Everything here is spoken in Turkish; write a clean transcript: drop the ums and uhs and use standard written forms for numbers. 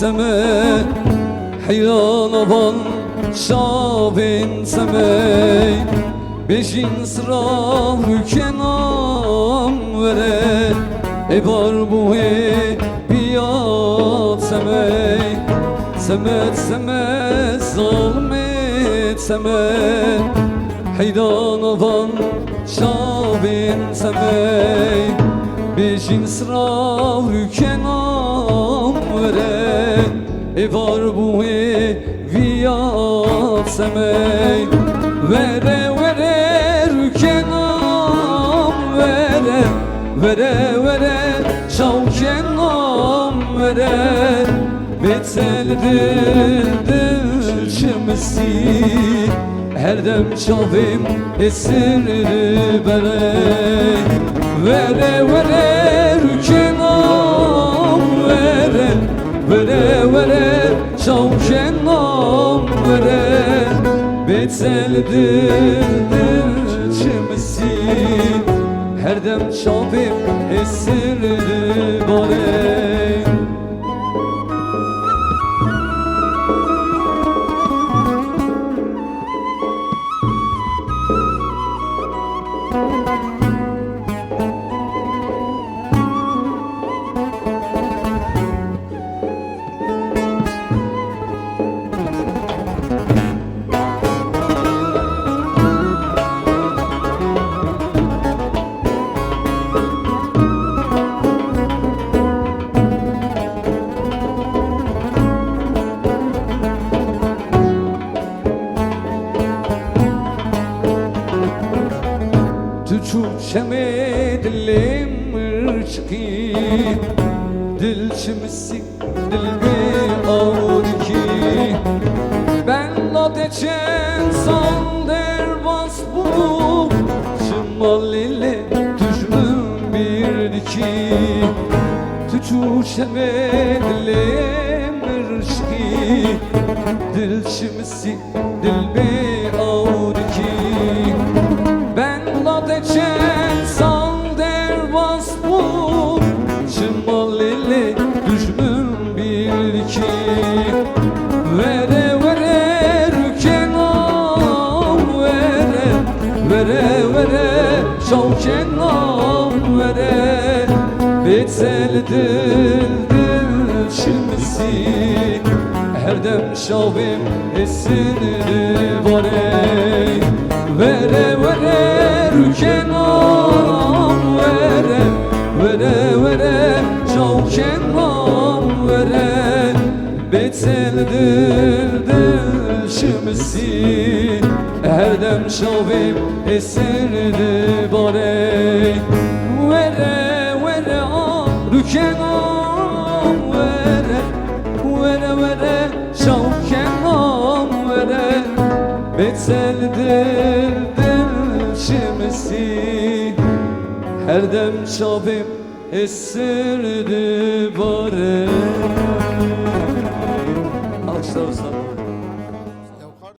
سمه حیران آبان شابین سمه بشین سرا کنام وره ای بار بوه بیاد سمه سمت سمه ظلمت سمه حیران آبان شابین سمه بشین سرا کنام وره ای بار بوه بیاد سمه وره وره رکنام وره وره وره شوکنام وره بتل دل شمسی her dem çavim esir bere vere vere rükenam vere vere vere şavkenam vere betel dil çimsi her dem çavim esir bere شمي دلي مرشقي دل شمسي دل بيقاودكي Ben ateşen sandır basbu Şimal ile düşmüm bir diki Tüçü şemedlim rışki Dil şimsi dil beyavdiki Ben ateşen sandır basbu Şimal ile düşmüm bir diki Vere vere vere şavkenam vere betel dil şimsi her dem şavim esir vare vere vere rükenam vere vere vere şavkenam vere betel dil şimsi her dem şavim esirdi bari Vere vere rükenam vere Vere vere şavkenam vere Beteldir dil şimsi her dem şavim esirdi bari